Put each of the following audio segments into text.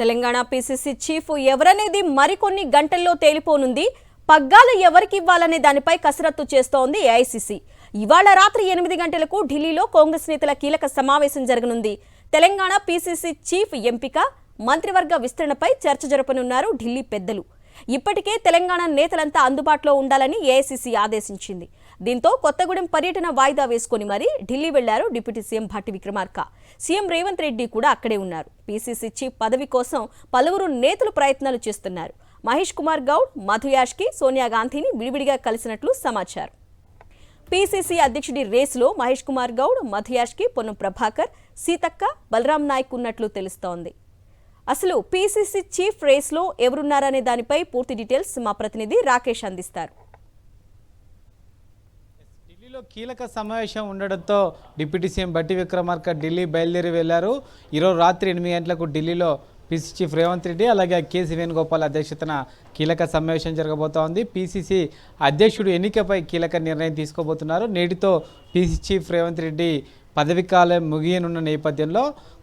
Telangana PCC chief ఎవరనేది మరికొన్ని గంటల్లో తేలిపోనుంది. పగ్గాలు ఎవరికి ఇవ్వాలనే దానిపై కసరత్తు చేస్తోంది ఏఐసీసీ. ఇవాళ రాత్రి 8 గంటలకు ఢిల్లీలో కాంగ్రెస్ నేతల కీలక సమావేశం జరగనుంది. తెలంగాణ పీసీసీ చీఫ్ ఎంపిక, మంత్రివర్గ విస్తరణపై చర్చ జరపనున్నారు ఢిల్లీ పెద్దలు. ఇప్పటికే తెలంగాణ నేతలంతా అందుబాటులో ఉండాలని ఏఐసీసీ ఆదేశించింది. దీంతో కొత్తగూడెం పర్యటన వాయిదా వేసుకుని మరీ ఢిల్లీ వెళ్లారు deputy CM Bhatti Vikramarka. CM Revanth Reddy కూడా అక్కడే ఉన్నారు. పీసీసీ చీఫ్ పదవి కోసం పలువురు నేతలు ప్రయత్నాలు చేస్తున్నారు. మహేష్ కుమార్ గౌడ్, మధు యాష్కి సోనియా గాంధీని విడివిడిగా కలిసినట్లు సమాచారం. పీసీసీ అధ్యక్షుడి రేసులో మహేష్ కుమార్ గౌడ్, మధు యాష్కి, పొన్నం ప్రభాకర్, సీతక్క, బలరాం నాయక్ ఉన్నట్లు తెలుస్తోంది. అసలు పీసీసీ చీఫ్ రేస్లో ఎవరున్నారనే దానిపై పూర్తి డీటెయిల్స్ మా ప్రతినిధి రాకేష్ అందిస్తారు. ఢిల్లీలో కీలక సమావేశం ఉండడంతో డిప్యూటీ సీఎం భట్టి విక్రమార్క ఢిల్లీ బయలుదేరి వెళ్లారు. ఈరోజు రాత్రి 8 గంటలకు ఢిల్లీలో పీసీసీ చీఫ్ రేవంత్ రెడ్డి అలాగే కేసీ వేణుగోపాల్ అధ్యక్షతన కీలక సమావేశం జరగబోతోంది. పీసీసీ అధ్యక్షుడు ఎన్నికపై కీలక నిర్ణయం తీసుకోబోతున్నారు. నేటితో పీసీసీ చీఫ్ రేవంత్ రెడ్డి పదవీకాలం ముగియనున్న నేపథ్యంలో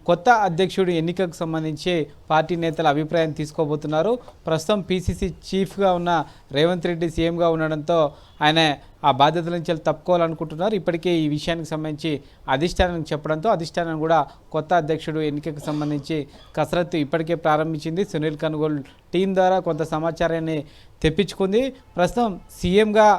కొత్త అధ్యక్షుడు ఎన్నికకు సంబంధించి పార్టీ నేతల అభిప్రాయం తీసుకోబోతున్నారు. ప్రస్తుతం పీసీసీ చీఫ్గా ఉన్న రేవంత్ రెడ్డి సీఎంగా ఉండడంతో ఆయన ఆ బాధ్యతల నుంచి తప్పుకోవాలనుకుంటున్నారు. ఇప్పటికే ఈ విషయానికి సంబంధించి అధిష్టానానికి చెప్పడంతో అధిష్టానం కూడా కొత్త అధ్యక్షుడు ఎన్నికకు సంబంధించి కసరత్తు ఇప్పటికే ప్రారంభించింది. సునీల్ కనుగోలు టీం ద్వారా కొంత సమాచారాన్ని తెప్పించుకుంది. ప్రస్తుతం సీఎంగా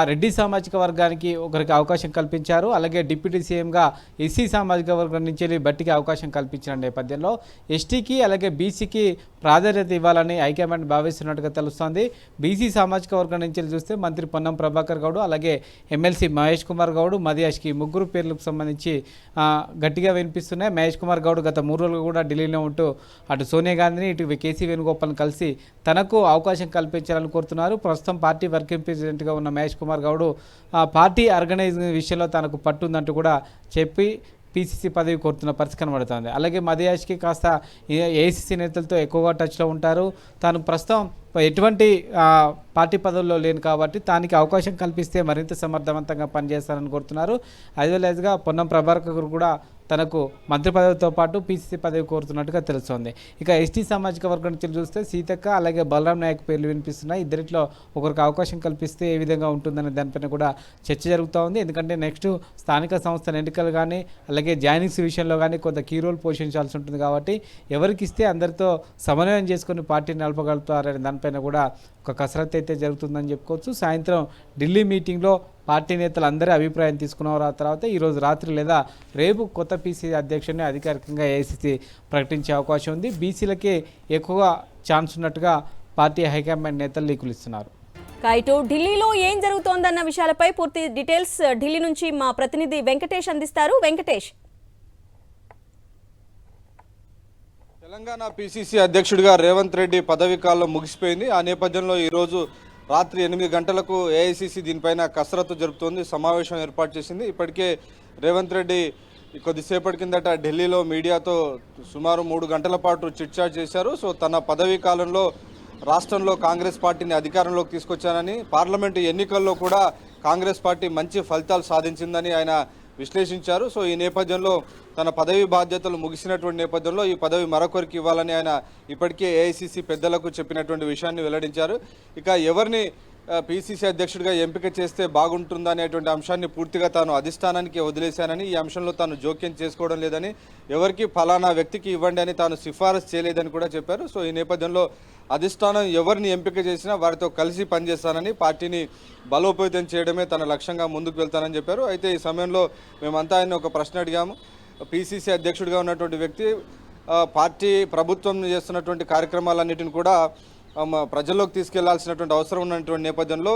రెడ్డి సామాజిక వర్గానికి ఒకరికి అవకాశం కల్పించారు. అలాగే డిప్యూటీ సీఎంగా ఎస్సీ సామాజిక వర్గం నుంచి బట్టికి అవకాశం కల్పించిన నేపథ్యంలో ఎస్టీకి అలాగే బీసీకి ప్రాధాన్యత ఇవ్వాలని హైకమాండ్ భావిస్తున్నట్టుగా తెలుస్తోంది. బీసీ సామాజిక వర్గం నుంచి చూస్తే మంత్రి పొన్నం ప్రభాకర్ గౌడ్, అలాగే ఎమ్మెల్సీ మహేష్ కుమార్ గౌడ్, మదియాష్కి ముగ్గురు పేర్లకు సంబంధించి గట్టిగా వినిపిస్తున్నాయి. మహేష్ కుమార్ గౌడ్ గత 3 రోజులు కూడా ఢిల్లీలో ఉంటూ అటు సోనియా గాంధీని ఇటు కేసీ వేణుగోపాల్ని కలిసి తనకు అవకాశం కల్పించాలని కోరుతున్నారు. ప్రస్తుతం పార్టీ వర్కింగ్ ప్రెసిడెంట్గా ఉన్న మహేష్ కుమార్ గౌడ్ పార్టీ ఆర్గనైజింగ్ విషయంలో తనకు పట్టుందంటూ కూడా చెప్పి పీసీసీ పదవి కోరుతున్న పరిస్థితి కనబడుతుంది. అలాగే మదియాష్కి కాస్త ఏఐసీసీ నేతలతో ఎక్కువగా టచ్లో ఉంటారు. తాను ప్రస్తుతం ఎటువంటి పార్టీ పదవుల్లో లేను కాబట్టి దానికి అవకాశం కల్పిస్తే మరింత సమర్థవంతంగా పనిచేస్తారని కోరుతున్నారు. యాజ్గా పొన్నం ప్రభాకర్ కూడా తనకు మంత్రి పదవితో పాటు పీసీసీ పదవి కోరుతున్నట్టుగా తెలుస్తోంది. ఇక ఎస్టీ సామాజిక వర్గం నుంచి చూస్తే సీతక్క అలాగే బలరాం నాయక్ పేర్లు వినిపిస్తున్నాయి. ఇద్దరిలో ఒకరికి అవకాశం కల్పిస్తే ఏ విధంగా ఉంటుందనే దానిపైన కూడా చర్చ జరుగుతూ ఉంది. ఎందుకంటే నెక్స్ట్ స్థానిక సంస్థల ఎన్నికలు కానీ అలాగే జాయినింగ్స్ విషయంలో కానీ కొంత కీ రోల్ పోషించాల్సి ఉంటుంది. కాబట్టి ఎవరికి ఇస్తే అందరితో సమన్వయం చేసుకుని పార్టీని నడపగలుగుతారనే దానిపైన కూడా ఒక కసరత్తు అయితే జరుగుతుందని చెప్పుకోవచ్చు. సాయంత్రం ఢిల్లీ మీటింగ్లో పార్టీ నేతలు అందరి అభిప్రాయం తీసుకున్న తర్వాత ఈరోజు రాత్రి లేదా రేపు కొత్త పీసీసీ అధ్యక్షుడిని అధికారికంగా ఏఐసీసీ ప్రకటించే అవకాశం ఉంది. బీసీలకే ఎక్కువగా ఛాన్స్ ఉన్నట్టుగా పార్టీ హైకమాండ్ నేతలు లీకులిస్తున్నారు. ఇటు ఢిల్లీలో ఏం జరుగుతోందన్న విషయాలపై పూర్తి డీటెయిల్స్ ఢిల్లీ నుంచి మా ప్రతినిధి వెంకటేష్ అందిస్తారు. వెంకటేష్, తెలంగాణ పీసీసీ అధ్యక్షుడిగా రేవంత్ రెడ్డి పదవీ కాలం ముగిసిపోయింది. ఆ నేపథ్యంలో ఈరోజు రాత్రి 8 గంటలకు ఏఐసీసీ దీనిపైన కసరత్తు జరుపుతోంది, సమావేశం ఏర్పాటు చేసింది. ఇప్పటికే రేవంత్ రెడ్డి కొద్దిసేపటి కిందట ఢిల్లీలో మీడియాతో సుమారు 3 గంటల పాటు చిట్చాట్ చేశారు. సో తన పదవీ కాలంలో రాష్ట్రంలో కాంగ్రెస్ పార్టీని అధికారంలోకి తీసుకొచ్చానని, పార్లమెంటు ఎన్నికల్లో కూడా కాంగ్రెస్ పార్టీ మంచి ఫలితాలు సాధించిందని ఆయన విశ్లేషించారు. సో ఈ నేపథ్యంలో తన పదవి బాధ్యతలు ముగిసినటువంటి నేపథ్యంలో ఈ పదవి మరొకరికి ఇవ్వాలని ఆయన ఇప్పటికే ఏఐసీసీ పెద్దలకు చెప్పినటువంటి విషయాన్ని వెల్లడించారు. ఇక ఎవరిని పీసీసీ అధ్యక్షుడిగా ఎంపిక చేస్తే బాగుంటుందనేటువంటి అంశాన్ని పూర్తిగా తాను అధిష్టానానికి వదిలేశానని, ఈ అంశంలో తాను జోక్యం చేసుకోవడం లేదని, ఎవరికి ఫలానా వ్యక్తికి ఇవ్వండి అని తాను సిఫారసు చేయలేదని కూడా చెప్పారు. సో ఈ నేపథ్యంలో అధిష్టానం ఎవరిని ఎంపిక చేసినా వారితో కలిసి పనిచేస్తానని, పార్టీని బలోపేతం చేయడమే తన లక్ష్యంగా ముందుకు వెళ్తానని చెప్పారు. అయితే ఈ సమయంలో మేమంతా ఆయన ఒక ప్రశ్న అడిగాము. పీసీసీ అధ్యక్షుడిగా ఉన్నటువంటి వ్యక్తి పార్టీ ప్రభుత్వం చేస్తున్నటువంటి కార్యక్రమాలన్నిటిని కూడా ప్రజల్లోకి తీసుకెళ్లాల్సినటువంటి అవసరం ఉన్నటువంటి నేపథ్యంలో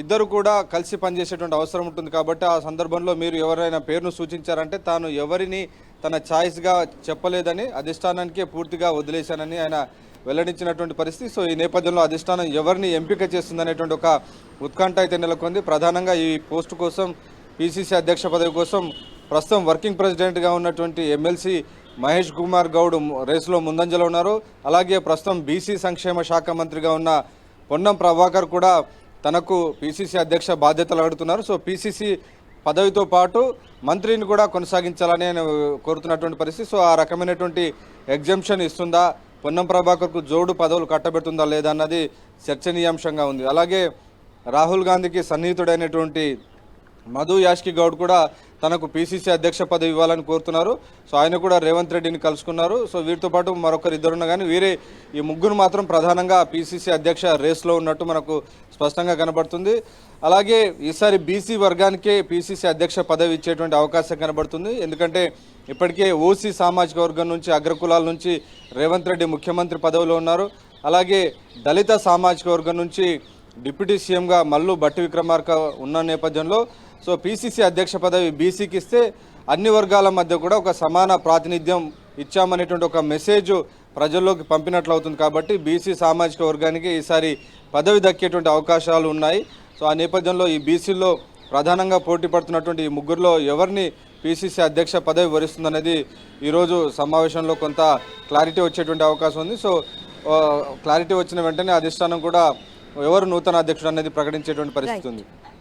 ఇద్దరు కూడా కలిసి పనిచేసేటువంటి అవసరం ఉంటుంది. కాబట్టి ఆ సందర్భంలో మీరు ఎవరైనా పేరును సూచించారంటే తాను ఎవరిని తన ఛాయిస్గా చెప్పలేదని, అధిష్టానానికే పూర్తిగా వదిలేశానని ఆయన వెల్లడించినటువంటి పరిస్థితి. సో ఈ నేపథ్యంలో అధిష్టానం ఎవరిని ఎంపిక చేస్తుందనేటువంటి ఒక ఉత్కంఠ అయితే నెలకొంది. ప్రధానంగా ఈ పోస్టు కోసం, పీసీసీ అధ్యక్ష పదవి కోసం ప్రస్తుతం వర్కింగ్ ప్రెసిడెంట్గా ఉన్నటువంటి ఎమ్మెల్సీ మహేష్ కుమార్ గౌడ్ రేసులో ముందంజలో ఉన్నారు. అలాగే ప్రస్తుతం బీసీ సంక్షేమ శాఖ మంత్రిగా ఉన్న పొన్నం ప్రభాకర్ కూడా తనకు పీసీసీ అధ్యక్ష బాధ్యతలు అడుగుతున్నారు. సో పీసీసీ పదవితో పాటు మంత్రిని కూడా కొనసాగించాలని ఆయన కోరుతున్నటువంటి పరిస్థితి. సో ఆ రకమైనటువంటి ఎగ్జంప్షన్ ఇస్తుందా పొన్నం ప్రభాకర్కు జోడు పదవులు కట్టబెడుతుందా లేదా అన్నది చర్చనీయాంశంగా ఉంది. అలాగే రాహుల్ గాంధీకి సన్నిహితుడైనటువంటి మధు యాష్కి గౌడ్ కూడా తనకు పీసీసీ అధ్యక్ష పదవి ఇవ్వాలని కోరుతున్నారు. సో ఆయన కూడా రేవంత్ రెడ్డిని కలుసుకున్నారు. సో వీరితో పాటు మరొకరు ఇద్దరున్న కానీ ఈ ముగ్గురు మాత్రం ప్రధానంగా పీసీసీ అధ్యక్ష రేస్లో ఉన్నట్టు మనకు స్పష్టంగా కనబడుతుంది. అలాగే ఈసారి బీసీ వర్గానికే పీసీసీ అధ్యక్ష పదవి ఇచ్చేటువంటి అవకాశం కనబడుతుంది. ఎందుకంటే ఇప్పటికే ఓసీ సామాజిక వర్గం నుంచి అగ్రకులాల నుంచి రేవంత్ రెడ్డి ముఖ్యమంత్రి పదవిలో ఉన్నారు. అలాగే దళిత సామాజిక వర్గం నుంచి డిప్యూటీ సీఎంగా మల్లు భట్టి విక్రమార్క ఉన్న నేపథ్యంలో సో పీసీసీ అధ్యక్ష పదవి బీసీకి ఇస్తే అన్ని వర్గాల మధ్య కూడా ఒక సమాన ప్రాతినిధ్యం ఇచ్చామనేటువంటి ఒక మెసేజ్ ప్రజల్లోకి పంపినట్లు అవుతుంది. కాబట్టి బీసీ సామాజిక వర్గానికి ఈసారి పదవి దక్కేటువంటి అవకాశాలు ఉన్నాయి. సో ఆ నేపథ్యంలో ఈ బీసీలో ప్రధానంగా పోటీ పడుతున్నటువంటి ఈ ముగ్గురులో ఎవరిని పీసీసీ అధ్యక్ష పదవి వరిస్తుందనేది ఈరోజు సమావేశంలో కొంత క్లారిటీ వచ్చేటువంటి అవకాశం ఉంది. సో క్లారిటీ వచ్చిన వెంటనే అధిష్టానం కూడా ఎవరు నూతన అధ్యక్షుడు అనేది ప్రకటించేటువంటి పరిస్థితి ఉంది.